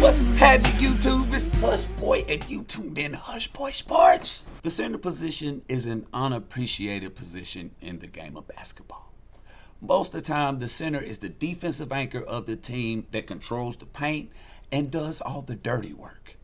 What's happening, YouTube? It's Hush Boy, and you tuned in Hush Boy Sports. The center position is an unappreciated position in the game of basketball. Most of the time, the center is the defensive anchor of the team that controls the paint and does all the dirty work.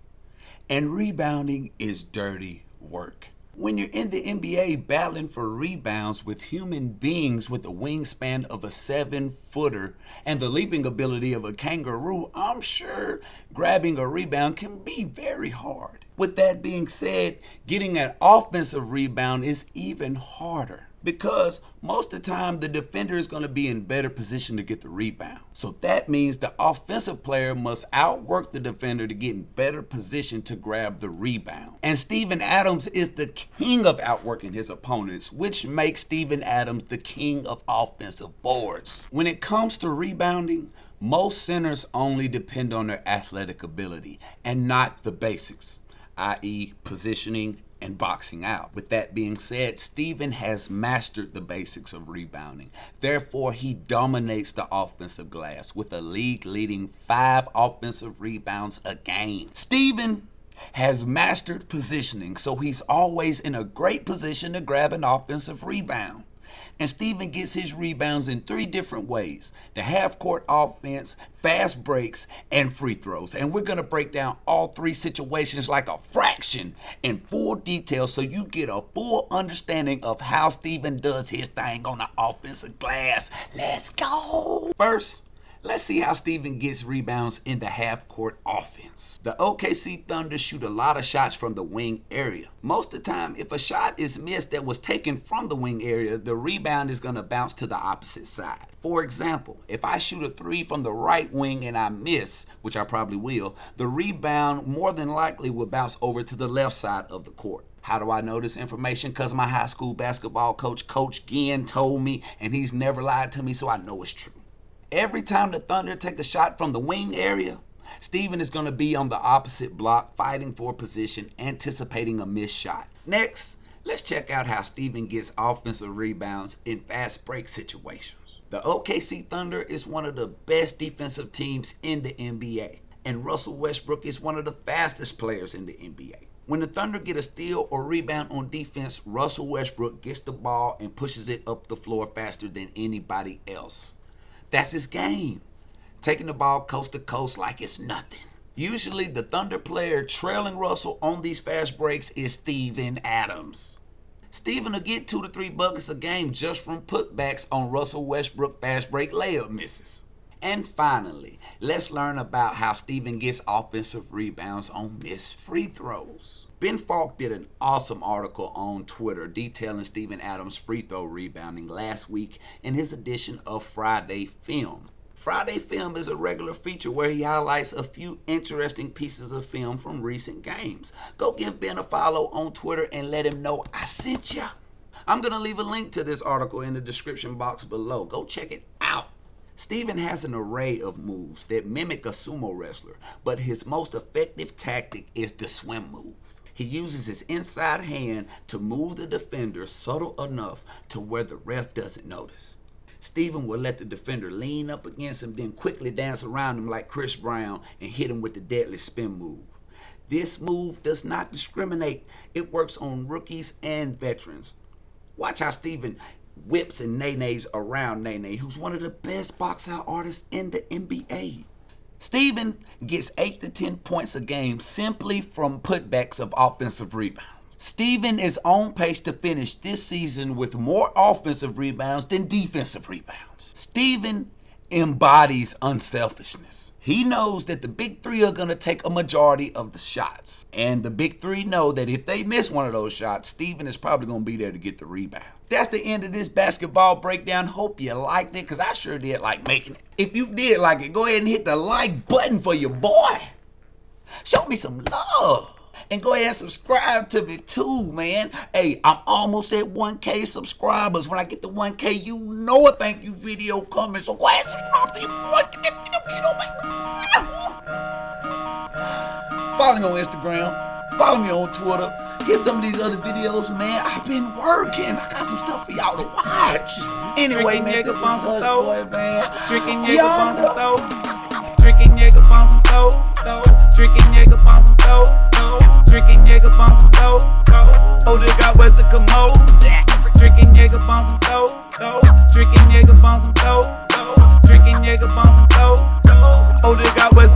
And rebounding is dirty work. When you're in the NBA battling for rebounds with human beings with a wingspan of a 7-footer and the leaping ability of a kangaroo, I'm sure grabbing a rebound can be very hard. With that being said, getting an offensive rebound is even harder, because most of the time the defender is going to be in better position to get the rebound. So that means the offensive player must outwork the defender to get in better position to grab the rebound. And Steven Adams is the king of outworking his opponents, which makes Steven Adams the king of offensive boards. When it comes to rebounding, most centers only depend on their athletic ability and not the basics, i.e. positioning and boxing out. With that being said, Steven has mastered the basics of rebounding. Therefore, he dominates the offensive glass with a league-leading 5 offensive rebounds a game. Steven has mastered positioning, so he's always in a great position to grab an offensive rebound. And Steven gets his rebounds in 3 different ways: the half-court offense, fast breaks, and free throws. And we're going to break down all 3 situations like a fraction in full detail so you get a full understanding of how Steven does his thing on the offensive glass. Let's go! First, let's see how Steven gets rebounds in the half-court offense. The OKC Thunder shoot a lot of shots from the wing area. Most of the time, if a shot is missed that was taken from the wing area, the rebound is going to bounce to the opposite side. For example, if I shoot a 3 from the right wing and I miss, which I probably will, the rebound more than likely will bounce over to the left side of the court. How do I know this information? Because my high school basketball coach, Coach Ginn, told me, and he's never lied to me, so I know it's true. Every time the Thunder take a shot from the wing area, Steven is going to be on the opposite block, fighting for position, anticipating a missed shot. Next, let's check out how Steven gets offensive rebounds in fast break situations. The OKC Thunder is one of the best defensive teams in the NBA, and Russell Westbrook is one of the fastest players in the NBA. When the Thunder get a steal or rebound on defense, Russell Westbrook gets the ball and pushes it up the floor faster than anybody else. That's his game, taking the ball coast to coast like it's nothing. Usually the Thunder player trailing Russell on these fast breaks is Steven Adams. Steven will get 2 to 3 buckets a game just from putbacks on Russell Westbrook fast break layup misses. And finally, let's learn about how Steven gets offensive rebounds on missed free throws. Ben Falk did an awesome article on Twitter detailing Steven Adams' free throw rebounding last week in his edition of Friday Film. Friday Film is a regular feature where he highlights a few interesting pieces of film from recent games. Go give Ben a follow on Twitter and let him know I sent ya. I'm going to leave a link to this article in the description box below. Go check it out. Steven has an array of moves that mimic a sumo wrestler, but his most effective tactic is the swim move. He uses his inside hand to move the defender subtle enough to where the ref doesn't notice. Steven will let the defender lean up against him, then quickly dance around him like Chris Brown and hit him with the deadly spin move. This move does not discriminate. It works on rookies and veterans. Watch how Steven whips and nays around Nene, who's one of the best box out artists in the NBA. Steven gets 8 to 10 points a game simply from putbacks of offensive rebounds. Steven is on pace to finish this season with more offensive rebounds than defensive rebounds. Steven embodies unselfishness. He knows that the big 3 are going to take a majority of the shots. And the big 3 know that if they miss one of those shots, Steven is probably going to be there to get the rebound. That's the end of this basketball breakdown. Hope you liked it, because I sure did like making it. If you did like it, go ahead and hit the like button for your boy. Show me some love. And go ahead and subscribe to me too, man. Hey, I'm almost at 1K subscribers. When I get to 1K, you know a thank you video coming. So go ahead and subscribe to your fucking video, man. Follow me on Instagram. Follow me on Twitter. Get some of these other videos, man. I've been working. I got some stuff for y'all to watch. Anyway, man, this is Hush Boy, man. Drinking Jaeger, Drinking Jaeger on some throw. Drinking Jaeger on some throw. Drinking Jaeger on some throw. Oh, they got west the commode. Drinking Jaeger on some throw. Drinking Jaeger on some throw. Drinking Jaeger on some throw. Oh, they got west